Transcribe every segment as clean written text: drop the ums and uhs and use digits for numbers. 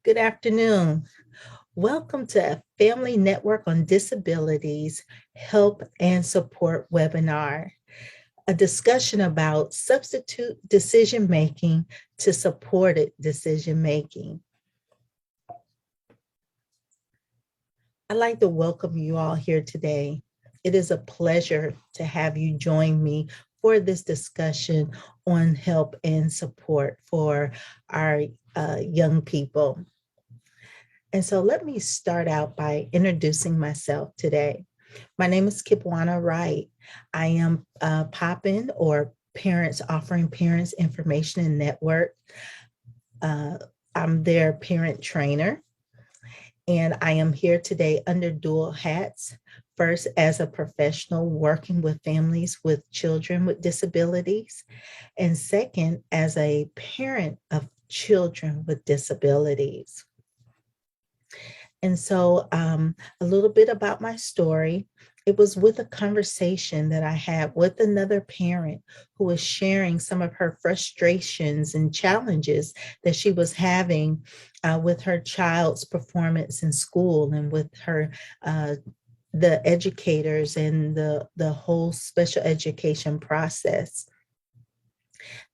Good afternoon. Welcome to a Family Network on Disabilities Help and Support webinar, a discussion about substitute decision making to supported decision making. I'd like to welcome you all here today. It is a pleasure to have you join me for this discussion on help and support for our young people. And so let me start out by introducing myself today. My name is Kipwana Wright. I am POPIN, or Parents Offering Parents Information and Network. I'm their parent trainer, and I am here today under dual hats. First, as a professional working with families with children with disabilities, and second, as a parent of children with disabilities. And so a little bit about my story. It was with a conversation that I had with another parent who was sharing some of her frustrations and challenges that she was having with her child's performance in school and with her the educators and the whole special education process.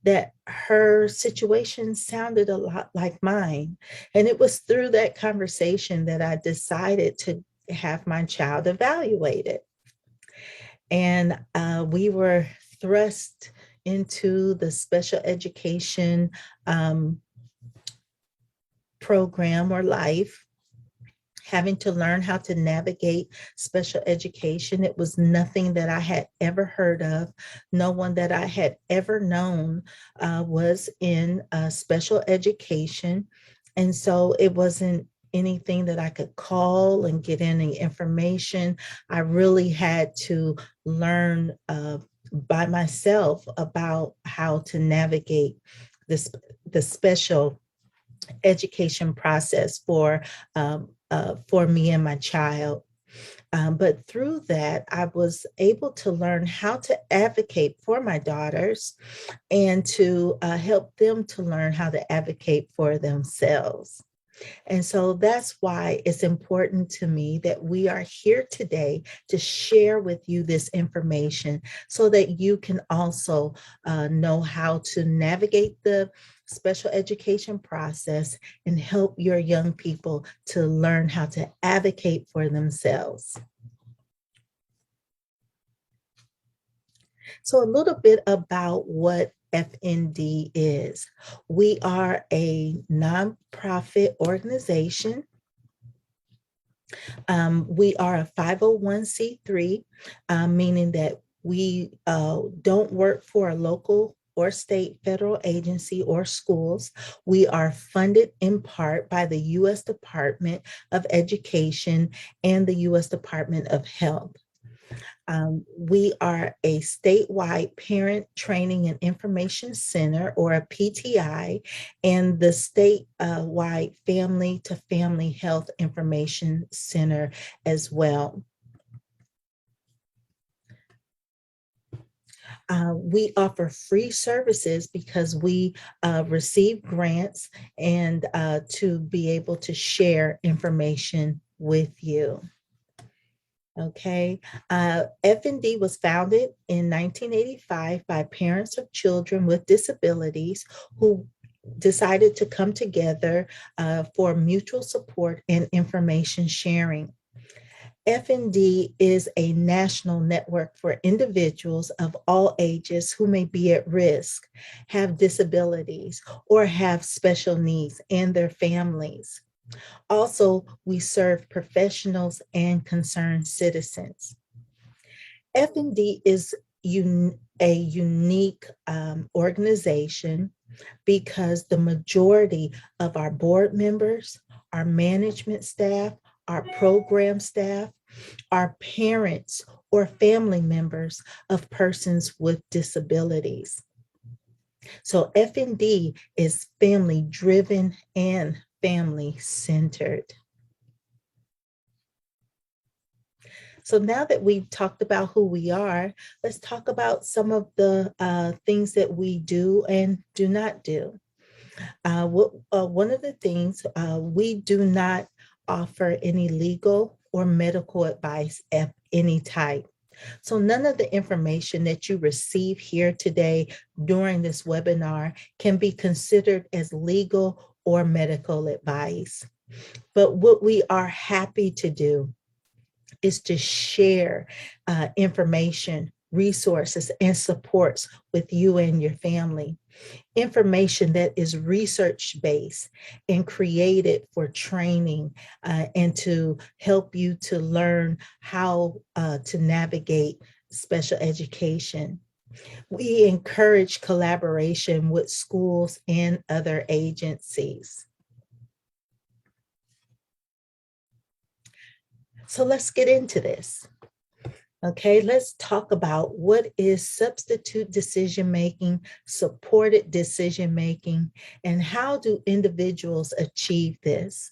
That her situation sounded a lot like mine. And it was through that conversation that I decided to have my child evaluated. And we were thrust into the special education program or life, having to learn how to navigate special education. It was nothing that I had ever heard of. No one that I had ever known was in special education. And so it wasn't anything that I could call and get any information. I really had to learn by myself about how to navigate the special education process for me and my child. But through that, I was able to learn how to advocate for my daughters and to help them to learn how to advocate for themselves. And so that's why it's important to me that we are here today to share with you this information so that you can also know how to navigate the special education process and help your young people to learn how to advocate for themselves. So a little bit about what FND is. We are a nonprofit organization. We are a 501c3, meaning that we don't work for a local or state federal agency or schools. We are funded in part by the U.S. Department of Education and the U.S. Department of Health. We are a statewide parent training and information center, or a PTI, and the statewide family to family health information center as well. We offer free services because we receive grants and to be able to share information with you. Okay, FND was founded in 1985 by parents of children with disabilities who decided to come together for mutual support and information sharing. FND is a national network for individuals of all ages who may be at risk, have disabilities, or have special needs, and their families. Also, we serve professionals and concerned citizens. FND is a unique organization because the majority of our board members, our management staff, our program staff, are parents or family members of persons with disabilities. So FND is family driven and family centered. So now that we've talked about who we are, let's talk about some of the things that we do and do not do. One of the things, we do not offer any legal or medical advice of any type. So none of the information that you receive here today during this webinar can be considered as legal or medical advice. But what we are happy to do is to share information, resources, and supports with you and your family. Information that is research based and created for training and to help you to learn how to navigate special education. We encourage collaboration with schools and other agencies. So let's get into this. Okay, let's talk about what is substitute decision making, supported decision making, and how do individuals achieve this?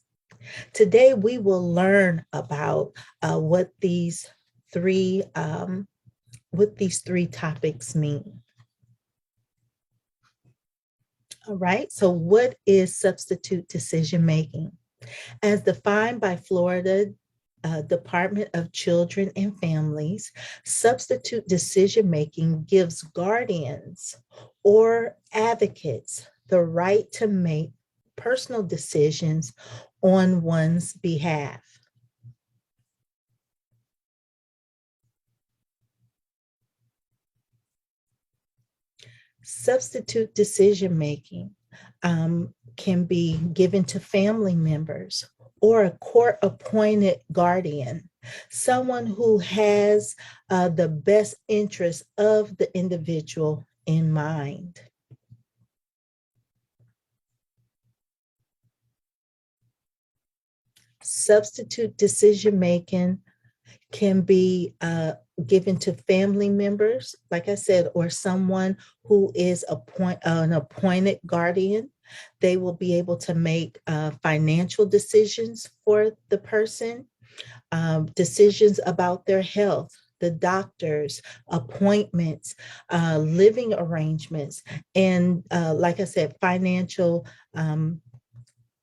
Today, we will learn about three what these three topics mean. All right, so what is substitute decision making? As defined by Florida Department of Children and Families, substitute decision making gives guardians or advocates the right to make personal decisions on one's behalf. Substitute decision making can be given to family members or a court appointed guardian, someone who has the best interest of the individual in mind. Substitute decision making can be given to family members, like I said, or someone who is an appointed guardian. They will be able to make financial decisions for the person, decisions about their health, the doctors, appointments, living arrangements, and like I said, financial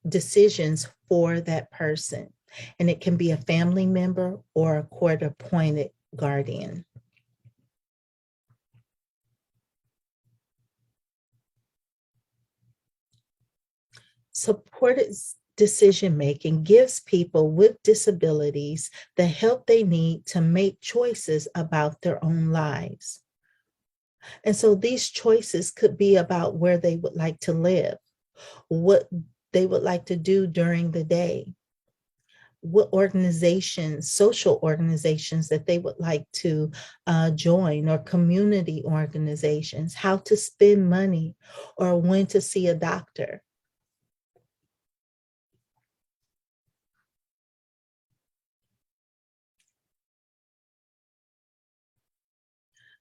decisions for that person. And it can be a family member or a court appointed guardian. Supported decision making gives people with disabilities the help they need to make choices about their own lives. And so these choices could be about where they would like to live, what they would like to do during the day, what organizations, social organizations that they would like to join, or community organizations, how to spend money, or when to see a doctor.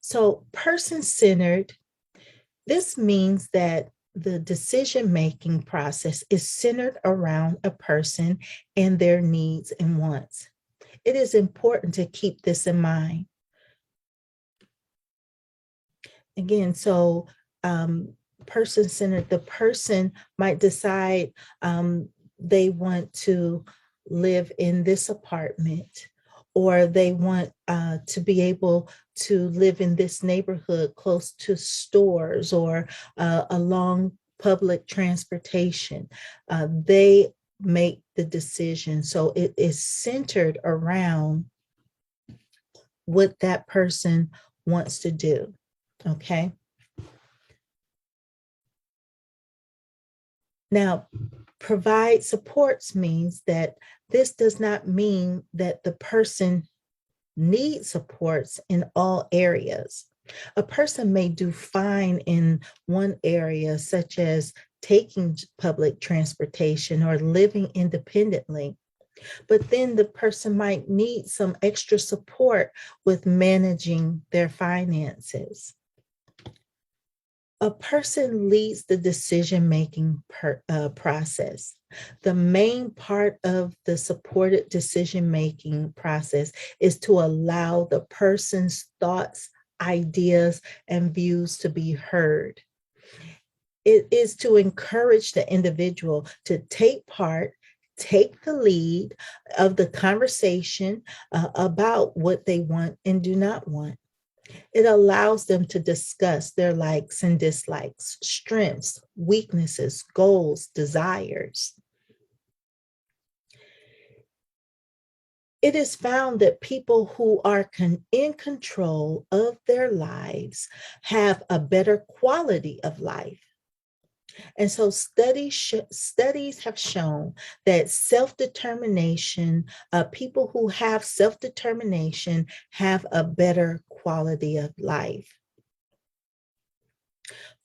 So person-centered, this means that the decision-making process is centered around a person and their needs and wants. It is important to keep this in mind. Again, so person-centered, the person might decide they want to live in this apartment, or they want to be able to live in this neighborhood close to stores or along public transportation. They make the decision. So it is centered around what that person wants to do. Okay. Now, provide supports means that this does not mean that the person needs supports in all areas. A person may do fine in one area, such as taking public transportation or living independently, but then the person might need some extra support with managing their finances. A person leads the decision-making process. The main part of the supported decision-making process is to allow the person's thoughts, ideas, and views to be heard. It is to encourage the individual to take part, take the lead of the conversation about what they want and do not want. It allows them to discuss their likes and dislikes, strengths, weaknesses, goals, desires. It is found that people who are in control of their lives have a better quality of life. And so studies have shown that self-determination, people who have self-determination have a better quality of life.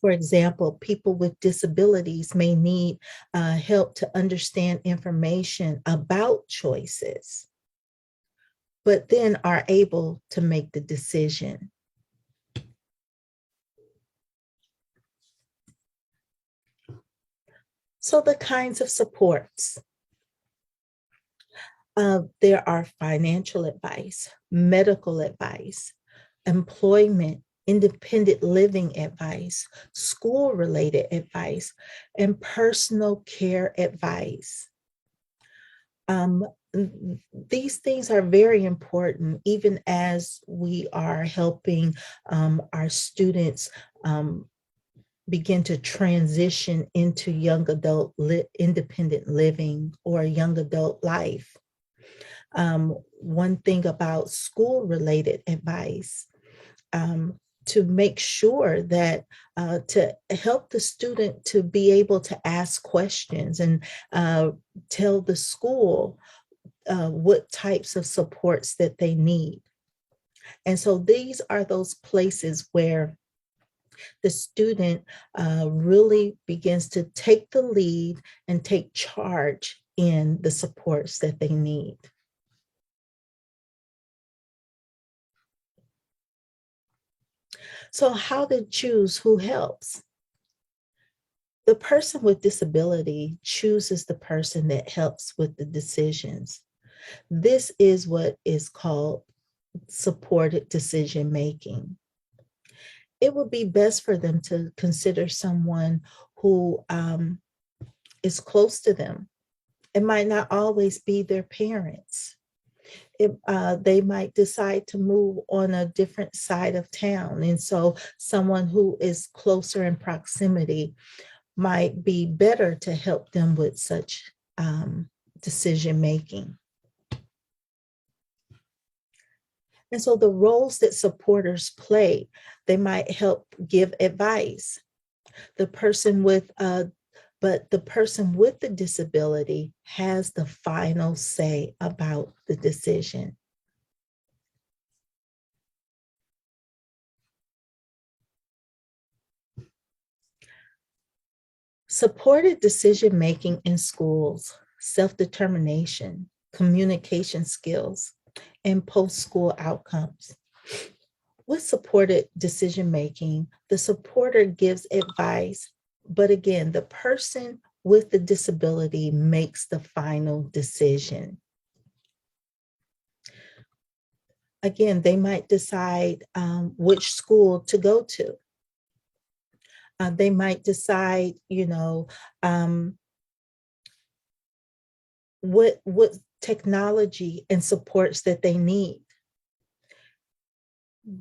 For example, people with disabilities may need help to understand information about choices, but then are able to make the decision. So the kinds of supports. There are financial advice, medical advice, employment, independent living advice, school-related advice, and personal care advice. These things are very important, even as we are helping our students begin to transition into young adult independent living or young adult life. One thing about school-related advice, to make sure that to help the student to be able to ask questions and tell the school what types of supports that they need. And so these are those places where the student really begins to take the lead and take charge in the supports that they need. So how to choose who helps? The person with disability chooses the person that helps with the decisions. This is what is called supported decision making. It would be best for them to consider someone who is close to them. It might not always be their parents. They might decide to move on a different side of town. And so someone who is closer in proximity might be better to help them with such decision making. And so the roles that supporters play, they might help give advice. The person with but the person with the disability has the final say about the decision. Supported decision-making in schools, self-determination, communication skills, and post-school outcomes. With supported decision-making, the supporter gives advice, but again, the person with the disability makes the final decision. Again, they might decide which school to go to. They might decide, what technology and supports that they need.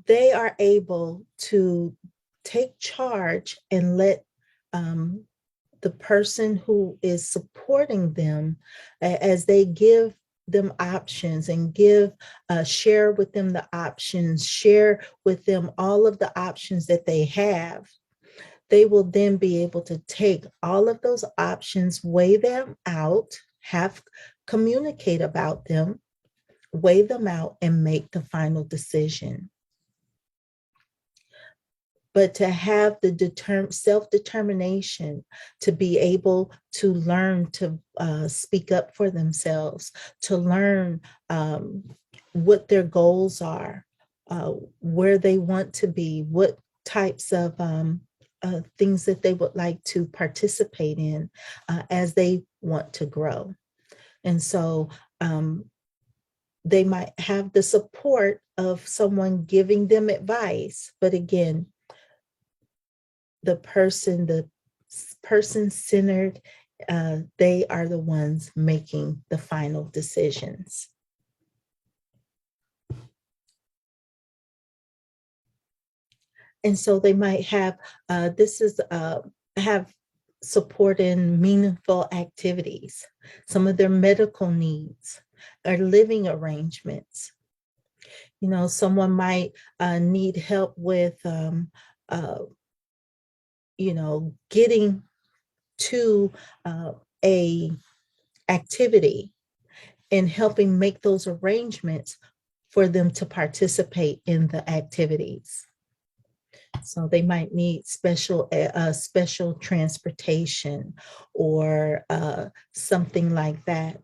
They are able to take charge and let the person who is supporting them, as they give them options and share with them the options, share with them all of the options that they have, they will then be able to take all of those options, weigh them out, communicate about them, weigh them out, and make the final decision. But to have the self-determination to be able to learn to speak up for themselves, to learn what their goals are, where they want to be, what types of things that they would like to participate in as they want to grow. And so they might have the support of someone giving them advice, but again, the person, the person-centered. They are the ones making the final decisions. And so they might have, have support in meaningful activities, some of their medical needs, or living arrangements. You know, someone might need help with, uh, getting to a activity and helping make those arrangements for them to participate in the activities. So they might need special transportation or something like that,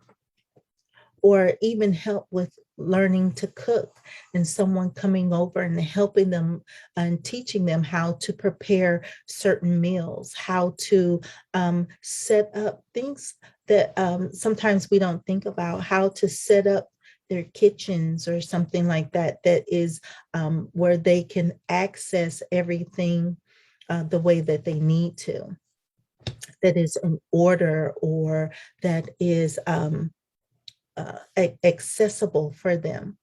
or even help with learning to cook, and someone coming over and helping them and teaching them how to prepare certain meals, how to set up things that sometimes we don't think about, how to set up their kitchens or something like that, that is where they can access everything the way that they need to, that is in order, or that is accessible for them.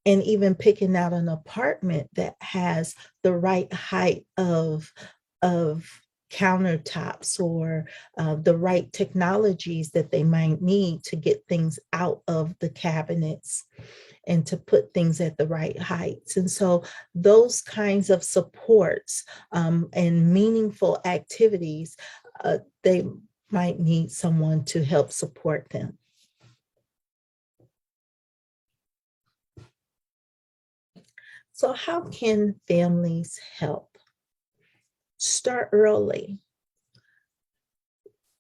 And even picking out an apartment that has the right height of countertops, or the right technologies that they might need to get things out of the cabinets and to put things at the right heights. And so those kinds of supports and meaningful activities, they might need someone to help support them. So how can families help? Start early.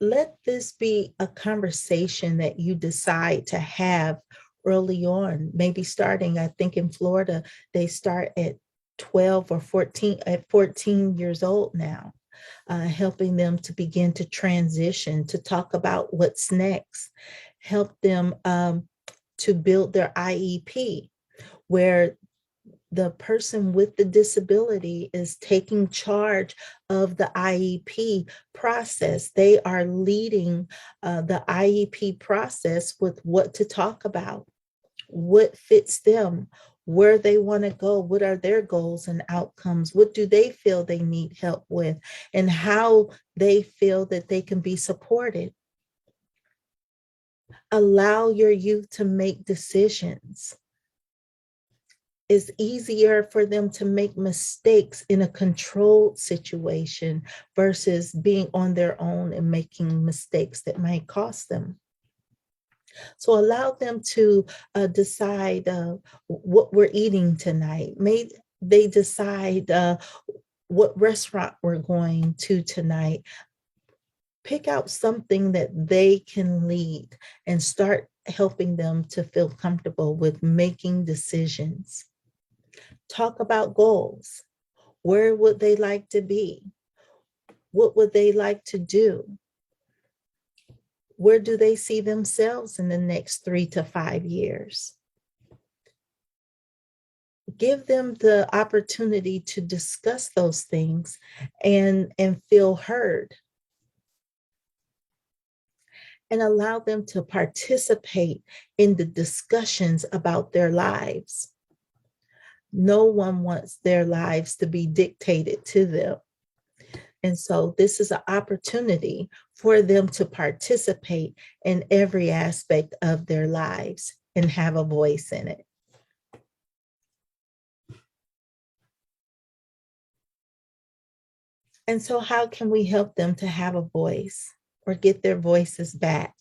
Let this be a conversation that you decide to have early on, maybe starting, I think in Florida, they start at 12 or 14, at 14 years old now, helping them to begin to transition, to talk about what's next, help them to build their IEP, where the person with the disability is taking charge of the IEP process. They are leading the IEP process with what to talk about, what fits them, where they want to go, what are their goals and outcomes, what do they feel they need help with, and how they feel that they can be supported. Allow your youth to make decisions. It's easier for them to make mistakes in a controlled situation versus being on their own and making mistakes that might cost them. So allow them to decide what we're eating tonight. May they decide what restaurant we're going to tonight. Pick out something that they can lead and start helping them to feel comfortable with making decisions. Talk about goals. Where would they like to be? What would they like to do? Where do they see themselves in the next 3 to 5 years? Give them the opportunity to discuss those things and feel heard. And allow them to participate in the discussions about their lives. No one wants their lives to be dictated to them. And so this is an opportunity for them to participate in every aspect of their lives and have a voice in it. And so how can we help them to have a voice or get their voices back?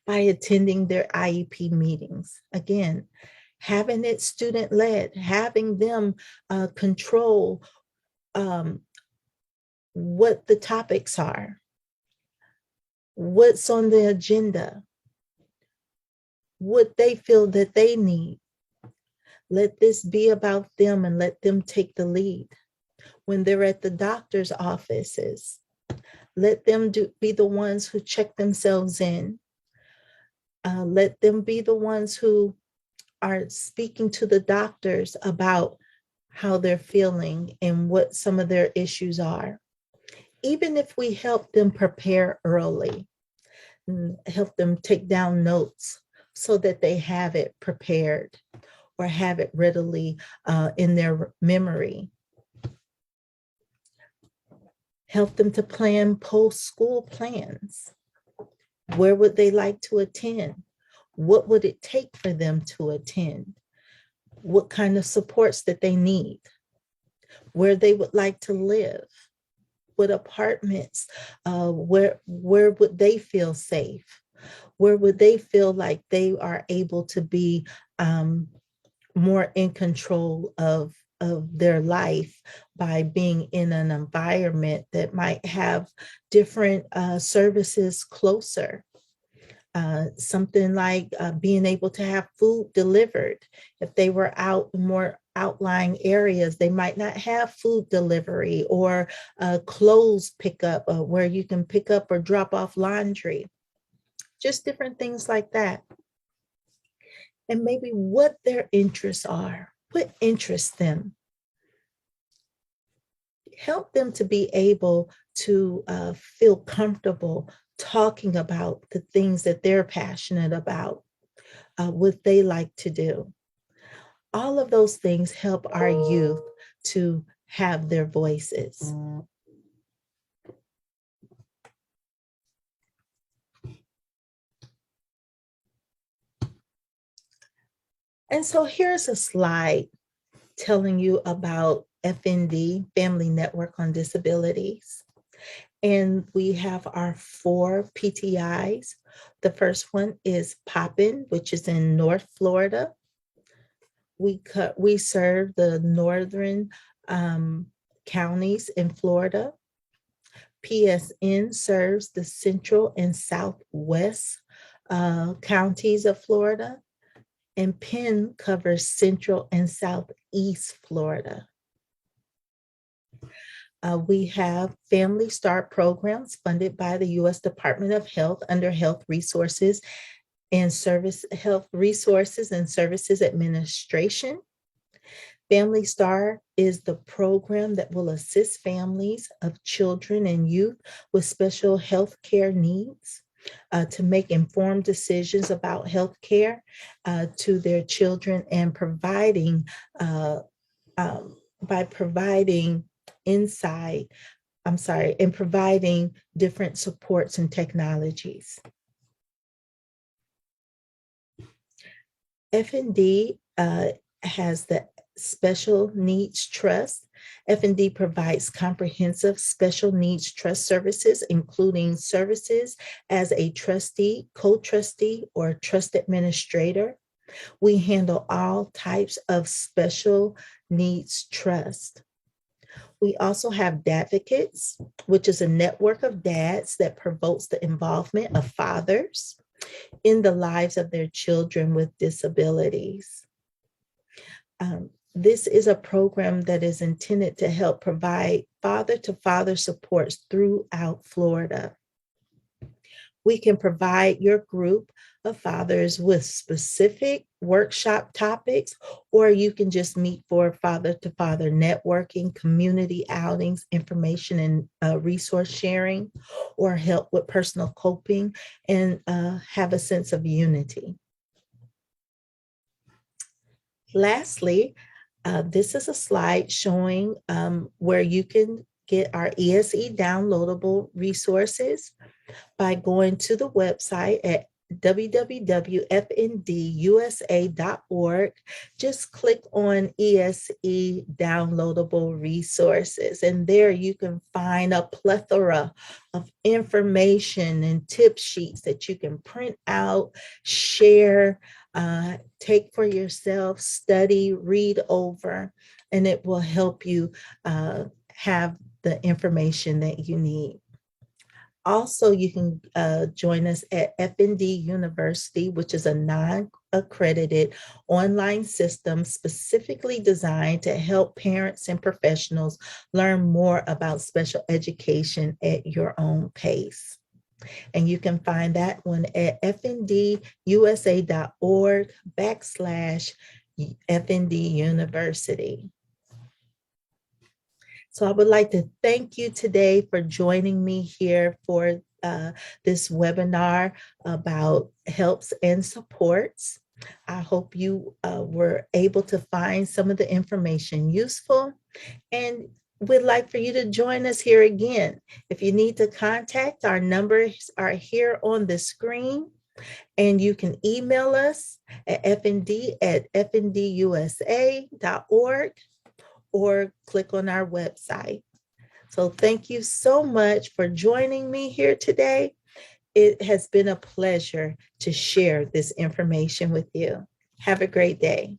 By attending their IEP meetings. Again, having it student-led, having them control what the topics are, what's on the agenda, what they feel that they need. Let this be about them and let them take the lead. When they're at the doctor's offices, let them be the ones who check themselves in. Let them be the ones who are speaking to the doctors about how they're feeling and what some of their issues are. Even if we help them prepare early, help them take down notes so that they have it prepared or have it readily in their memory. Help them to plan post-school plans. Where would they like to attend? What would it take for them to attend? What kind of supports that they need? Where they would like to live? What apartments? Where would they feel safe? Where would they feel like they are able to be more in control of their life by being in an environment that might have different services closer? Something like being able to have food delivered. If they were out in more outlying areas, they might not have food delivery or clothes pickup where you can pick up or drop off laundry. Just different things like that. And maybe what their interests are, what interests them. Help them to be able to feel comfortable talking about the things that they're passionate about, what they like to do. All of those things help our youth to have their voices. And so here's a slide telling you about FND, Family Network on Disabilities. And we have our 4 PTIs. The first one is Poppin, which is in North Florida. We serve the northern counties in Florida. PSN serves the central and southwest counties of Florida. And PEN covers central and southeast Florida. We have Family Start programs funded by the U.S. Department of Health under Health Resources and Services Administration. Family Start is the program that will assist families of children and youth with special health care needs to make informed decisions about health care to their children and providing providing different supports and technologies. FND has the Special Needs Trust. FND provides comprehensive special needs trust services, including services as a trustee, co-trustee, or trust administrator. We handle all types of special needs trust. We also have Dadvocates, which is a network of dads that promotes the involvement of fathers in the lives of their children with disabilities. This is a program that is intended to help provide father-to-father supports throughout Florida. We can provide your group of fathers with specific workshop topics, or you can just meet for father-to-father networking, community outings, information and resource sharing, or help with personal coping and have a sense of unity. Lastly, this is a slide showing where you can get our ESE downloadable resources by going to the website at www.fndusa.org. Just click on ESE downloadable resources, and there you can find a plethora of information and tip sheets that you can print out, share, take for yourself, study, read over, and it will help you have the information that you need. Also, you can join us at FND University, which is a non-accredited online system specifically designed to help parents and professionals learn more about special education at your own pace. And you can find that one at fndusa.org/FND University. So I would like to thank you today for joining me here for this webinar about helps and supports. I hope you were able to find some of the information useful, and we'd like for you to join us here again. If you need to contact, our numbers are here on the screen, and you can email us at fnd@fndusa.org or click on our website. So thank you so much for joining me here today. It has been a pleasure to share this information with you. Have a great day.